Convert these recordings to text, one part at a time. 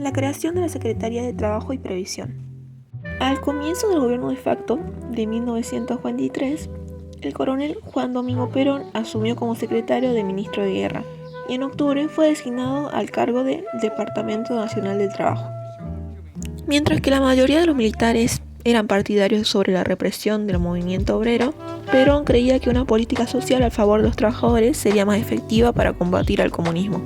la creación de la Secretaría de Trabajo y Previsión. Al comienzo del gobierno de facto de 1943, el coronel Juan Domingo Perón asumió como secretario de Ministro de Guerra y en octubre fue designado al cargo del Departamento Nacional del Trabajo. Mientras que la mayoría de los militares eran partidarios sobre la represión del movimiento obrero, Perón creía que una política social a favor de los trabajadores sería más efectiva para combatir al comunismo.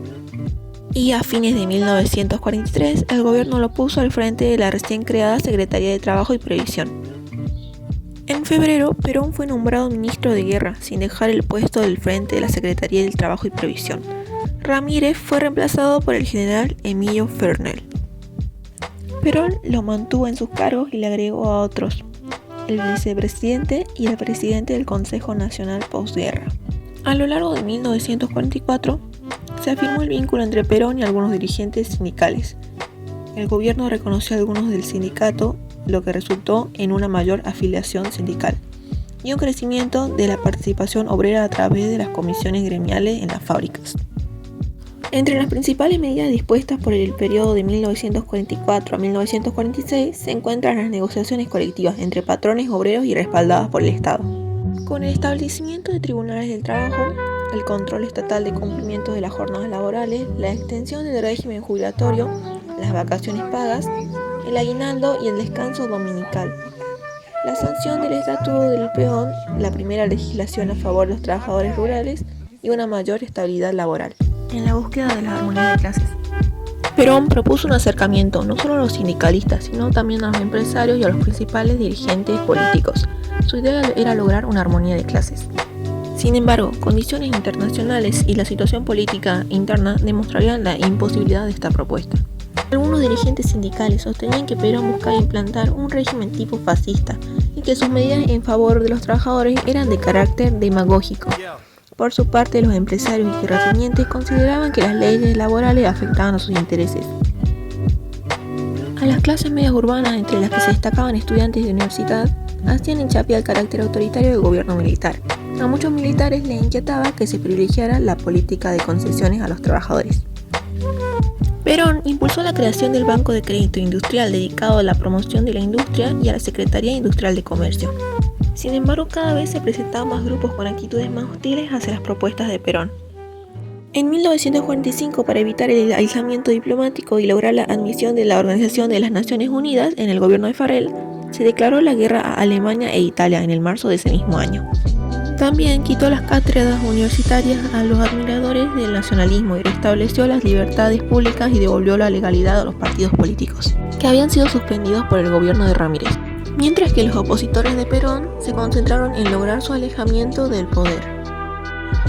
Y a fines de 1943, el gobierno lo puso al frente de la recién creada Secretaría de Trabajo y Previsión. En febrero, Perón fue nombrado ministro de Guerra, sin dejar el puesto del frente de la Secretaría del Trabajo y Previsión. Ramírez fue reemplazado por el general Emilio Fernell. Perón lo mantuvo en sus cargos y le agregó a otros, el vicepresidente y el presidente del Consejo Nacional Postguerra. A lo largo de 1944, se afirmó el vínculo entre Perón y algunos dirigentes sindicales. El gobierno reconoció a algunos del sindicato, lo que resultó en una mayor afiliación sindical y un crecimiento de la participación obrera a través de las comisiones gremiales en las fábricas. Entre las principales medidas dispuestas por el periodo de 1944 a 1946 se encuentran las negociaciones colectivas entre patrones obreros y respaldadas por el Estado. Con el establecimiento de tribunales del trabajo, el control estatal de cumplimiento de las jornadas laborales, la extensión del régimen jubilatorio, las vacaciones pagas, el aguinaldo y el descanso dominical, la sanción del Estatuto del Peón, la primera legislación a favor de los trabajadores rurales y una mayor estabilidad laboral. En la búsqueda de la armonía de clases, Perón propuso un acercamiento no solo a los sindicalistas, sino también a los empresarios y a los principales dirigentes políticos. Su idea era lograr una armonía de clases. Sin embargo, condiciones internacionales y la situación política interna demostrarían la imposibilidad de esta propuesta. Algunos dirigentes sindicales sostenían que Perón buscaba implantar un régimen tipo fascista y que sus medidas en favor de los trabajadores eran de carácter demagógico. Por su parte, los empresarios y terratenientes consideraban que las leyes laborales afectaban a sus intereses. A las clases medias urbanas, entre las que se destacaban estudiantes de universidad, hacían hincapié al carácter autoritario del gobierno militar. A muchos militares les inquietaba que se privilegiara la política de concesiones a los trabajadores. Perón impulsó la creación del Banco de Crédito Industrial dedicado a la promoción de la industria y a la Secretaría Industrial de Comercio. Sin embargo, cada vez se presentaban más grupos con actitudes más hostiles hacia las propuestas de Perón. En 1945, para evitar el aislamiento diplomático y lograr la admisión de la Organización de las Naciones Unidas en el gobierno de Farrell, se declaró la guerra a Alemania e Italia en el marzo de ese mismo año. También quitó las cátedras universitarias a los admiradores del nacionalismo y restableció las libertades públicas y devolvió la legalidad a los partidos políticos, que habían sido suspendidos por el gobierno de Ramírez. Mientras que los opositores de Perón se concentraron en lograr su alejamiento del poder.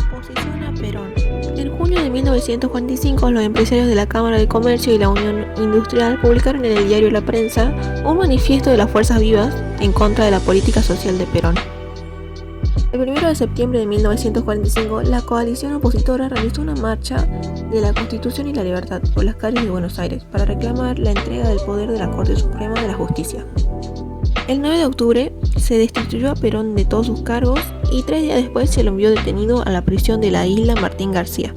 Oposición a Perón. En junio de 1945, los empresarios de la Cámara de Comercio y la Unión Industrial publicaron en el diario La Prensa un manifiesto de las fuerzas vivas en contra de la política social de Perón. El 1 de septiembre de 1945, la coalición opositora realizó una marcha de la Constitución y la Libertad por las calles de Buenos Aires para reclamar la entrega del poder de la Corte Suprema de la Justicia. El 9 de octubre se destituyó a Perón de todos sus cargos y 3 días después se lo envió detenido a la prisión de la isla Martín García.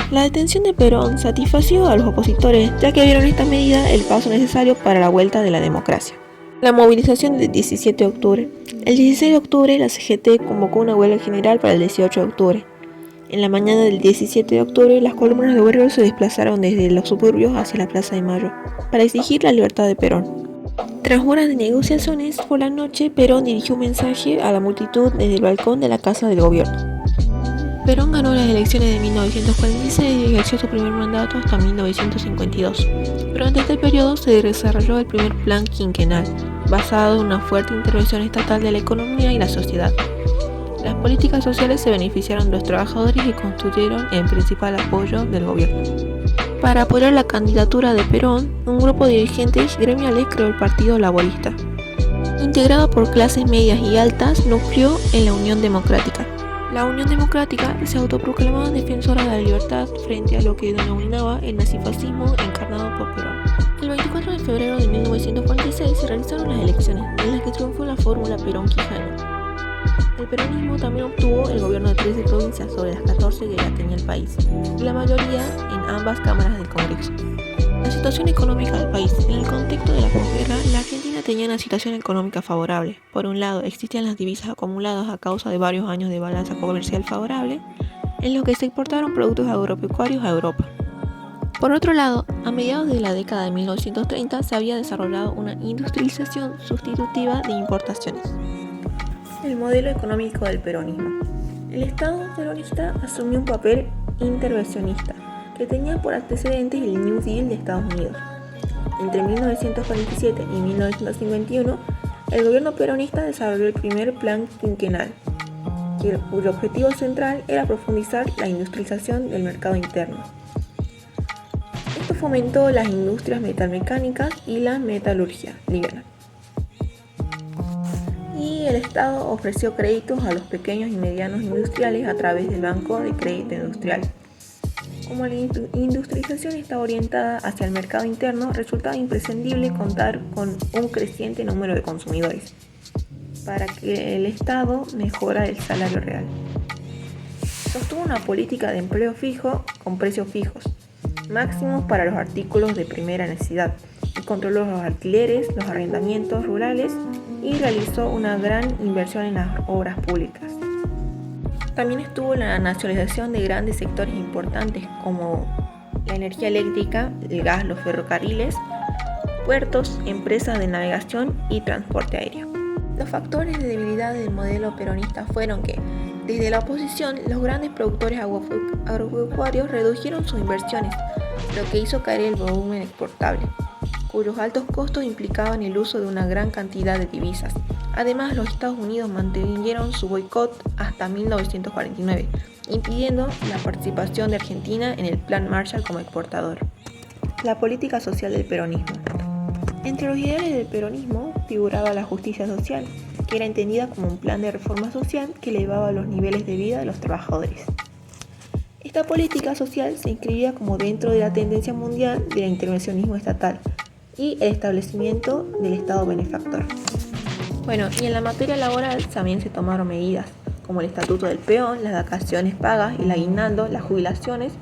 La detención de Perón satisfació a los opositores, ya que vieron esta medida el paso necesario para la vuelta de la democracia. La movilización del 17 de octubre. El 16 de octubre la CGT convocó una huelga general para el 18 de octubre. En la mañana del 17 de octubre, las columnas de obreros se desplazaron desde los suburbios hacia la Plaza de Mayo para exigir la libertad de Perón. Tras horas de negociaciones, por la noche, Perón dirigió un mensaje a la multitud desde el balcón de la Casa del Gobierno. Perón ganó las elecciones de 1946 y ejerció su primer mandato hasta 1952. Durante este periodo se desarrolló el primer plan quinquenal, basado en una fuerte intervención estatal de la economía y la sociedad. Las políticas sociales se beneficiaron de los trabajadores y constituyeron el principal apoyo del gobierno. Para apoyar la candidatura de Perón, un grupo de dirigentes gremiales creó el Partido Laborista. Integrado por clases medias y altas, nucleó en la Unión Democrática. La Unión Democrática se autoproclamaba defensora de la libertad frente a lo que denominaba el nazifascismo encarnado por Perón. El 24 de febrero de 1946 se realizaron las elecciones, en las que triunfó la fórmula Perón-Quijano. El peronismo también obtuvo el gobierno de 13 provincias sobre las 14 que ya tenía el país, y la mayoría en ambas cámaras del Congreso. La situación económica del país. En el contexto de la posguerra, la Argentina tenía una situación económica favorable. Por un lado, existían las divisas acumuladas a causa de varios años de balanza comercial favorable, en los que se exportaron productos agropecuarios a Europa. Por otro lado, a mediados de la década de 1930 se había desarrollado una industrialización sustitutiva de importaciones. El modelo económico del peronismo. El Estado peronista asumió un papel intervencionista, que tenía por antecedentes el New Deal de Estados Unidos. Entre 1947 y 1951, el gobierno peronista desarrolló el primer plan quinquenal, cuyo objetivo central era profundizar la industrialización del mercado interno. Esto fomentó las industrias metalmecánicas y la metalurgia liviana. Y el Estado ofreció créditos a los pequeños y medianos industriales a través del Banco de Crédito Industrial. Como la industrialización estaba orientada hacia el mercado interno, resultaba imprescindible contar con un creciente número de consumidores para que el Estado mejorara el salario real. Sostuvo una política de empleo fijo con precios fijos, máximos para los artículos de primera necesidad, y controló los alquileres, los arrendamientos rurales y realizó una gran inversión en las obras públicas. También estuvo la nacionalización de grandes sectores importantes como la energía eléctrica, el gas, los ferrocarriles, puertos, empresas de navegación y transporte aéreo. Los factores de debilidad del modelo peronista fueron que, desde la oposición, los grandes productores agropecuarios redujeron sus inversiones, lo que hizo caer el volumen exportable, cuyos altos costos implicaban el uso de una gran cantidad de divisas. Además, los Estados Unidos mantuvieron su boicot hasta 1949, impidiendo la participación de Argentina en el Plan Marshall como exportador. La política social del peronismo. Entre los ideales del peronismo figuraba la justicia social, que era entendida como un plan de reforma social que elevaba los niveles de vida de los trabajadores. Esta política social se inscribía como dentro de la tendencia mundial del intervencionismo estatal y el establecimiento del Estado benefactor. Y en la materia laboral también se tomaron medidas, como el Estatuto del Peón, las vacaciones pagas, el aguinaldo, las jubilaciones,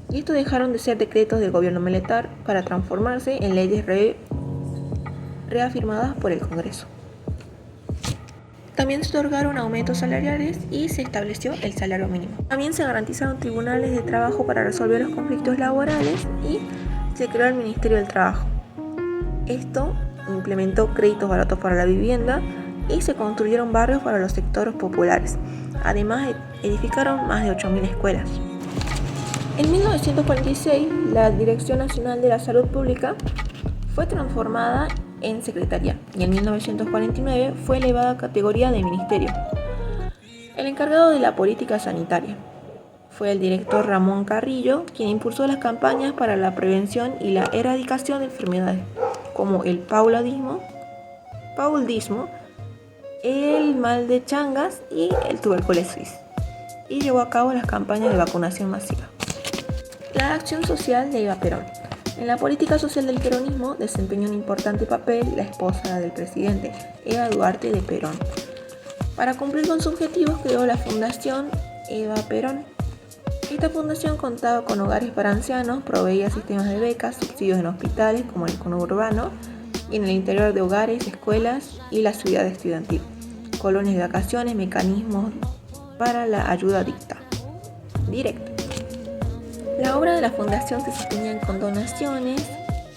y estos dejaron de ser decretos del gobierno militar para transformarse en leyes reafirmadas por el Congreso. También se otorgaron aumentos salariales y se estableció el salario mínimo. También se garantizaron tribunales de trabajo para resolver los conflictos laborales y se creó el Ministerio del Trabajo. Esto implementó créditos baratos para la vivienda y se construyeron barrios para los sectores populares. Además, edificaron más de 8.000 escuelas. En 1946, la Dirección Nacional de la Salud Pública fue transformada en Secretaría y en 1949 fue elevada a categoría de Ministerio. El encargado de la política sanitaria fue el director Ramón Carrillo, quien impulsó las campañas para la prevención y la erradicación de enfermedades como el paludismo, el mal de Chagas y el tuberculosis, y llevó a cabo las campañas de vacunación masiva. La acción social de Eva Perón. En la política social del peronismo desempeñó un importante papel la esposa del presidente, Eva Duarte de Perón. Para cumplir con sus objetivos creó la Fundación Eva Perón. Esta fundación contaba con hogares para ancianos, proveía sistemas de becas, subsidios en hospitales como el conurbano y en el interior de hogares, escuelas y la ciudad estudiantil, colonias de vacaciones, mecanismos para la ayuda directa. La obra de la fundación se sostenía con donaciones,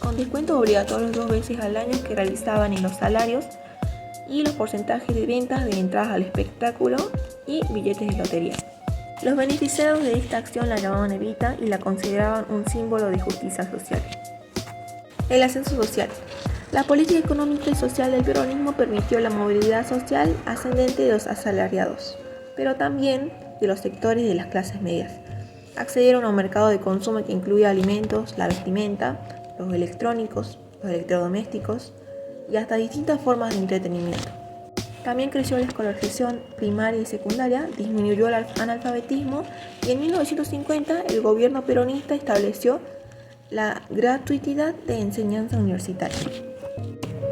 con descuentos obligatorios 2 veces al año que realizaban en los salarios y los porcentajes de ventas de entradas al espectáculo y billetes de lotería. Los beneficiados de esta acción la llamaban Evita y la consideraban un símbolo de justicia social. El ascenso social. La política económica y social del peronismo permitió la movilidad social ascendente de los asalariados, pero también de los sectores de las clases medias. Accedieron a un mercado de consumo que incluía alimentos, la vestimenta, los electrónicos, los electrodomésticos y hasta distintas formas de entretenimiento. También creció la escolarización primaria y secundaria, disminuyó el analfabetismo y en 1950 el gobierno peronista estableció la gratuidad de enseñanza universitaria.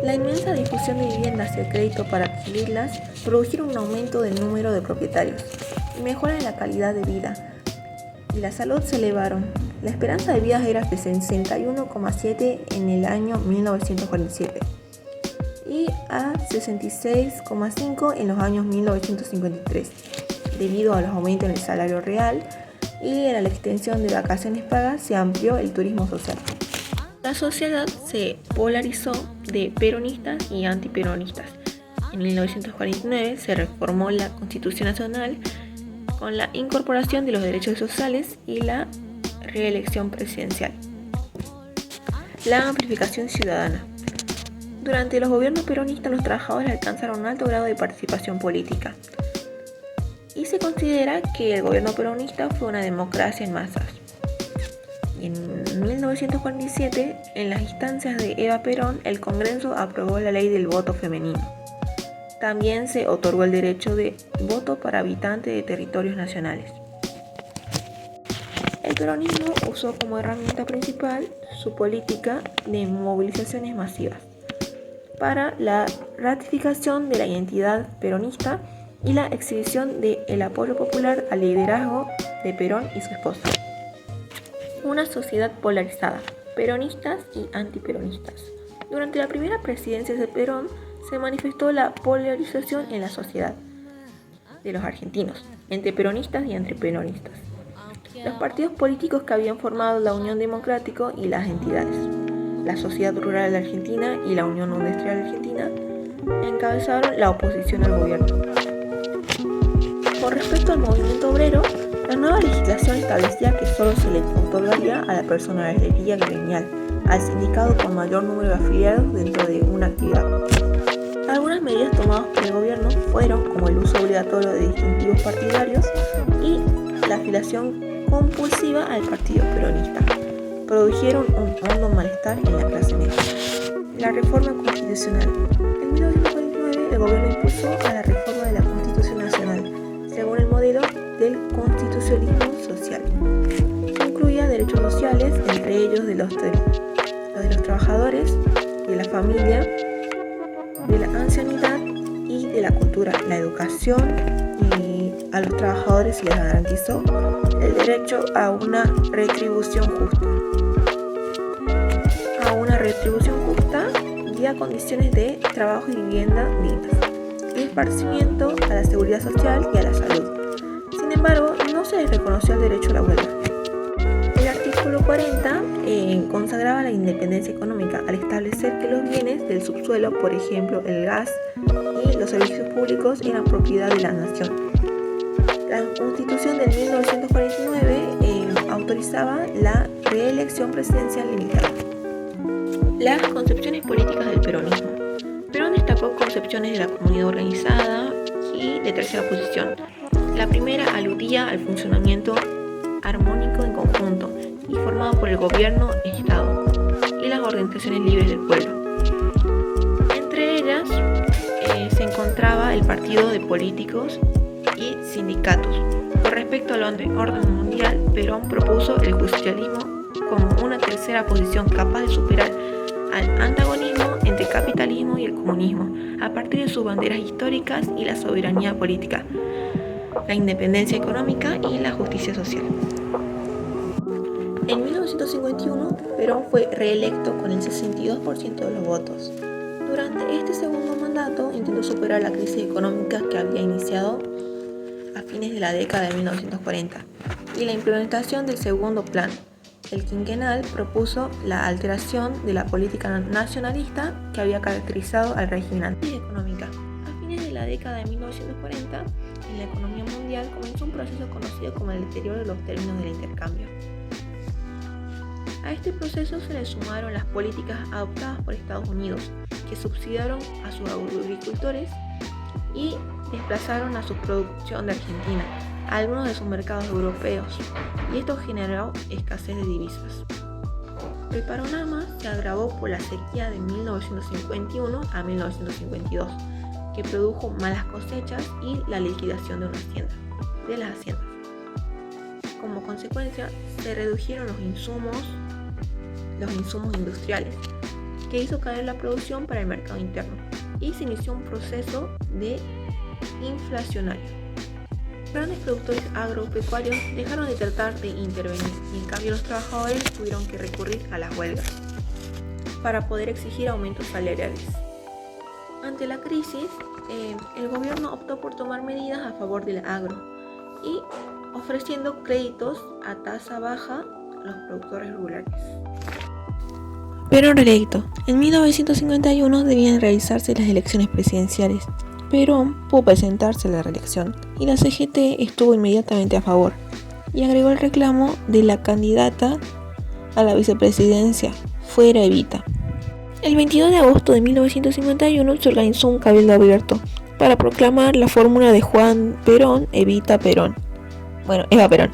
La inmensa difusión de viviendas y el crédito para adquirirlas produjeron un aumento del número de propietarios y mejora en la calidad de vida y la salud se elevaron. La esperanza de vida era de 61,7 en el año 1947 y a 66,5 en los años 1953, debido a los aumentos en el salario real y en la extensión de vacaciones pagas se amplió el turismo social. La sociedad se polarizó de peronistas y antiperonistas. En 1949 se reformó la Constitución Nacional con la incorporación de los derechos sociales y la reelección presidencial. La amplificación ciudadana. Durante los gobiernos peronistas, los trabajadores alcanzaron un alto grado de participación política y se considera que el gobierno peronista fue una democracia en masas. En 1947, en las instancias de Eva Perón, el Congreso aprobó la ley del voto femenino. También se otorgó el derecho de voto para habitantes de territorios nacionales. El peronismo usó como herramienta principal su política de movilizaciones masivas para la ratificación de la identidad peronista y la exhibición del apoyo popular al liderazgo de Perón y su esposa. Una sociedad polarizada, peronistas y antiperonistas. Durante la primera presidencia de Perón se manifestó la polarización en la sociedad de los argentinos, entre peronistas y antiperonistas. Los partidos políticos que habían formado la Unión Democrática y las entidades, la Sociedad Rural de Argentina y la Unión Industrial Argentina, encabezaron la oposición al gobierno. Con respecto al movimiento obrero, la nueva legislación establecía que solo se le otorgaría a la personería gremial, al sindicato con mayor número de afiliados dentro de una actividad. Algunas medidas tomadas por el gobierno fueron como el uso obligatorio de distintivos partidarios y la afiliación compulsiva al partido peronista. Produjeron un hondo malestar en la clase media. La reforma constitucional. En 1949 el gobierno impulsó a la reforma de la Constitución Nacional, según el modelo del constitucionalismo social. Incluía derechos sociales, entre ellos de los trabajadores, de la familia, de la ancianidad y de la cultura, la educación, y a los trabajadores se les garantizó el derecho a una retribución justa. Y a condiciones de trabajo y vivienda dignas, y esparcimiento, a la seguridad social y a la salud. Sin embargo, no se les reconoció el derecho a la huelga. El artículo 40 consagraba la independencia económica al establecer que los bienes del subsuelo, por ejemplo el gas y los servicios públicos, eran propiedad de la nación. La Constitución de 1949 autorizaba la reelección presidencial limitada. Las concepciones políticas del peronismo. Perón destacó concepciones de la comunidad organizada y de tercera posición. La primera aludía al funcionamiento armónico en conjunto y formado por el gobierno, Estado y las organizaciones libres del pueblo. Entre ellas se encontraba el partido de políticos y sindicatos. Con respecto al orden mundial, Perón propuso el justicialismo como una tercera posición capaz de superar al antagonismo entre el capitalismo y el comunismo a partir de sus banderas históricas y la soberanía política, la independencia económica y la justicia social. En 1951, Perón fue reelecto con el 62% de los votos. Durante este segundo mandato intentó superar la crisis económica que había iniciado a fines de la década de 1940 y la implementación del segundo plan. El quinquenal propuso la alteración de la política nacionalista que había caracterizado al régimen económica. A fines de la década de 1940, en la economía mundial comenzó un proceso conocido como el deterioro de los términos del intercambio. A este proceso se le sumaron las políticas adoptadas por Estados Unidos, que subsidiaron a sus agricultores y desplazaron a su producción de Argentina a algunos de sus mercados europeos, y esto generó escasez de divisas. El panorama se agravó por la sequía de 1951 a 1952, que produjo malas cosechas y la liquidación de las haciendas. Como consecuencia, se redujeron los insumos industriales, que hizo caer la producción para el mercado interno, y se inició un proceso de inflacionario. Grandes productores agropecuarios dejaron de tratar de intervenir y en cambio los trabajadores tuvieron que recurrir a las huelgas para poder exigir aumentos salariales. Ante la crisis, el gobierno optó por tomar medidas a favor del agro y ofreciendo créditos a tasa baja a los productores rurales. Perón reelecto. En 1951 debían realizarse las elecciones presidenciales. Perón pudo presentarse a la reelección y la CGT estuvo inmediatamente a favor y agregó el reclamo de la candidata a la vicepresidencia, fuera Evita. El 22 de agosto de 1951 se organizó un cabildo abierto para proclamar la fórmula de Juan Perón, Eva Perón.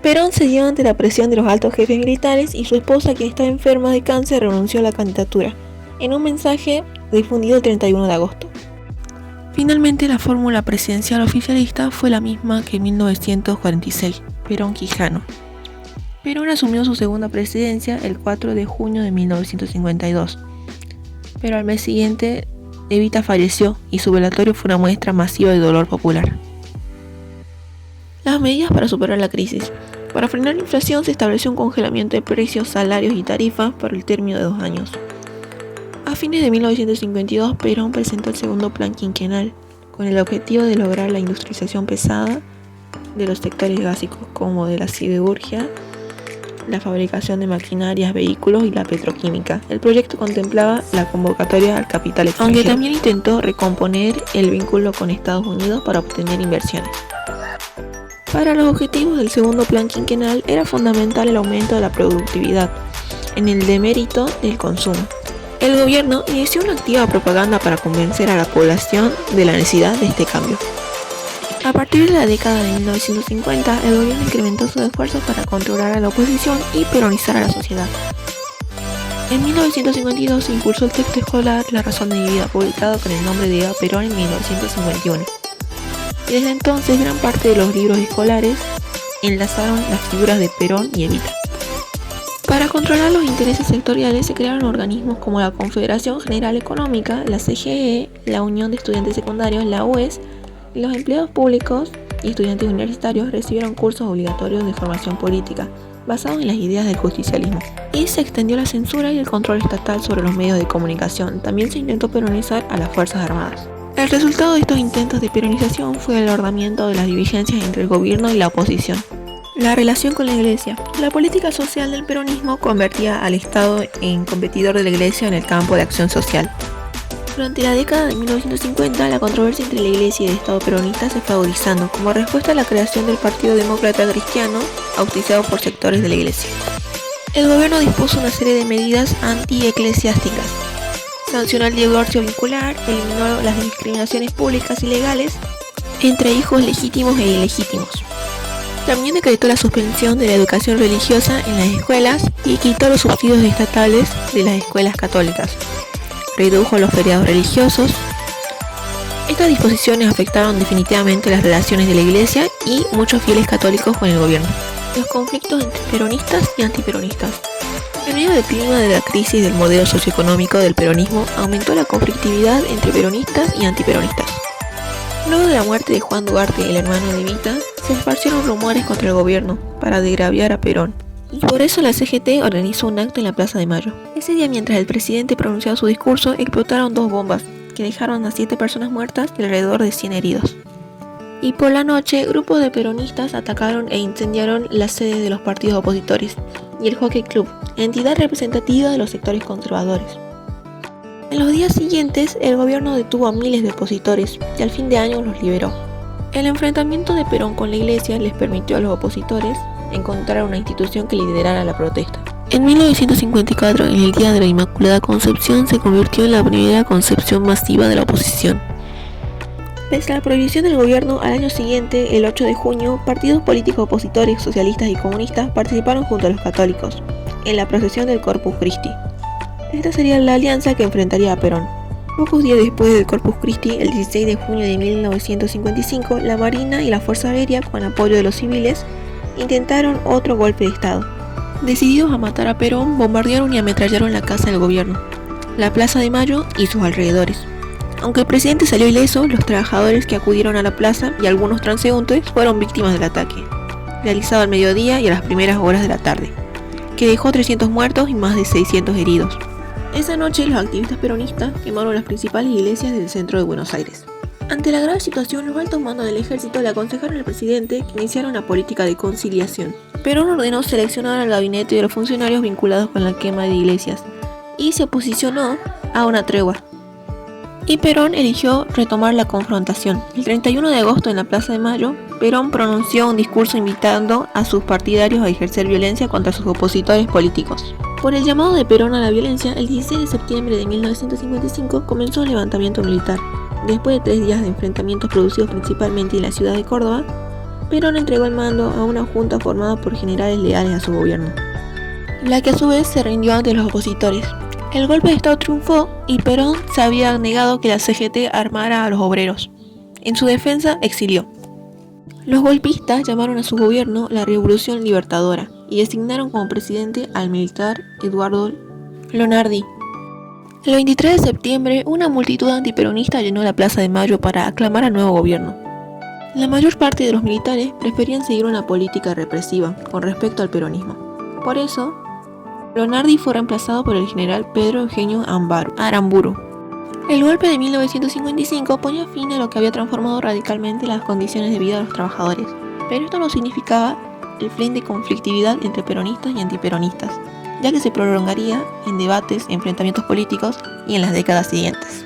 Perón cedió ante la presión de los altos jefes militares y su esposa, quien estaba enferma de cáncer, renunció a la candidatura, en un mensaje difundido el 31 de agosto. Finalmente, la fórmula presidencial oficialista fue la misma que en 1946, Perón-Quijano. Perón asumió su segunda presidencia el 4 de junio de 1952, pero al mes siguiente Evita falleció y su velatorio fue una muestra masiva de dolor popular. Las medidas para superar la crisis. Para frenar la inflación se estableció un congelamiento de precios, salarios y tarifas por el término de 2 años. A fines de 1952, Perón presentó el segundo plan quinquenal, con el objetivo de lograr la industrialización pesada de los sectores básicos como de la siderurgia, la fabricación de maquinarias, vehículos y la petroquímica. El proyecto contemplaba la convocatoria al capital extranjero, aunque también intentó recomponer el vínculo con Estados Unidos para obtener inversiones. Para los objetivos del segundo plan quinquenal era fundamental el aumento de la productividad, en el demérito del consumo. El gobierno inició una activa propaganda para convencer a la población de la necesidad de este cambio. A partir de la década de 1950, el gobierno incrementó sus esfuerzos para controlar a la oposición y peronizar a la sociedad. En 1952 se impulsó el texto escolar La razón de mi vida, publicado con el nombre de Eva Perón en 1951. Y desde entonces gran parte de los libros escolares enlazaron las figuras de Perón y Evita. Para controlar los intereses sectoriales se crearon organismos como la Confederación General Económica, la CGE, la Unión de Estudiantes Secundarios, la UES, y los empleados públicos y estudiantes universitarios recibieron cursos obligatorios de formación política, basados en las ideas del justicialismo. Y se extendió la censura y el control estatal sobre los medios de comunicación. También se intentó peronizar a las Fuerzas Armadas. El resultado de estos intentos de peronización fue el ahondamiento de las divergencias entre el gobierno y la oposición. La relación con la Iglesia. La política social del peronismo convertía al Estado en competidor de la Iglesia en el campo de acción social. Durante la década de 1950, la controversia entre la Iglesia y el Estado peronista se fue agudizando como respuesta a la creación del Partido Demócrata Cristiano, auspiciado por sectores de la Iglesia. El gobierno dispuso una serie de medidas anti-eclesiásticas. Sancionó el divorcio vincular, eliminó las discriminaciones públicas y legales entre hijos legítimos e ilegítimos. También decretó la suspensión de la educación religiosa en las escuelas y quitó los subsidios estatales de las escuelas católicas. Redujo los feriados religiosos. Estas disposiciones afectaron definitivamente las relaciones de la Iglesia y muchos fieles católicos con el gobierno. Los conflictos entre peronistas y antiperonistas. En medio del clima de la crisis del modelo socioeconómico del peronismo, aumentó la conflictividad entre peronistas y antiperonistas. Luego de la muerte de Juan Duarte, el hermano de Evita, se esparcieron rumores contra el gobierno para degraviar a Perón. Y por eso la CGT organizó un acto en la Plaza de Mayo. Ese día, mientras el presidente pronunciaba su discurso, explotaron 2 bombas, que dejaron a 7 personas muertas y alrededor de 100 heridos. Y por la noche, grupos de peronistas atacaron e incendiaron las sedes de los partidos opositores y el Jockey Club, entidad representativa de los sectores conservadores. En los días siguientes, el gobierno detuvo a miles de opositores y al fin de año los liberó. El enfrentamiento de Perón con la Iglesia les permitió a los opositores encontrar una institución que liderara la protesta. En 1954, en el Día de la Inmaculada Concepción, se convirtió en la primera concepción masiva de la oposición. Pese a la prohibición del gobierno, al año siguiente, el 8 de junio, partidos políticos opositores, socialistas y comunistas participaron junto a los católicos en la procesión del Corpus Christi. Esta sería la alianza que enfrentaría a Perón. Pocos días después del Corpus Christi, el 16 de junio de 1955, la Marina y la Fuerza Aérea, con apoyo de los civiles, intentaron otro golpe de Estado. Decididos a matar a Perón, bombardearon y ametrallaron la casa del gobierno, la Plaza de Mayo y sus alrededores. Aunque el presidente salió ileso, los trabajadores que acudieron a la plaza y algunos transeúntes fueron víctimas del ataque, realizado al mediodía y a las primeras horas de la tarde, que dejó 300 muertos y más de 600 heridos. Esa noche los activistas peronistas quemaron las principales iglesias del centro de Buenos Aires. Ante la grave situación, los altos mandos del ejército le aconsejaron al presidente que iniciara una política de conciliación. Perón ordenó seleccionar al gabinete de los funcionarios vinculados con la quema de iglesias y se posicionó a una tregua. Y Perón eligió retomar la confrontación. El 31 de agosto en la Plaza de Mayo, Perón pronunció un discurso invitando a sus partidarios a ejercer violencia contra sus opositores políticos. Por el llamado de Perón a la violencia, el 16 de septiembre de 1955 comenzó el levantamiento militar. Después de 3 días de enfrentamientos producidos principalmente en la ciudad de Córdoba, Perón entregó el mando a una junta formada por generales leales a su gobierno, la que a su vez se rindió ante los opositores. El golpe de Estado triunfó y Perón se había negado que la CGT armara a los obreros. En su defensa, exilió. Los golpistas llamaron a su gobierno la Revolución Libertadora y designaron como presidente al militar Eduardo Lonardi. El 23 de septiembre, una multitud antiperonista llenó la Plaza de Mayo para aclamar al nuevo gobierno. La mayor parte de los militares preferían seguir una política represiva con respecto al peronismo. Por eso, Lonardi fue reemplazado por el general Pedro Eugenio Aramburu. El golpe de 1955 ponía fin a lo que había transformado radicalmente las condiciones de vida de los trabajadores, pero esto no significaba el fin de conflictividad entre peronistas y antiperonistas, ya que se prolongaría en debates, enfrentamientos políticos y en las décadas siguientes.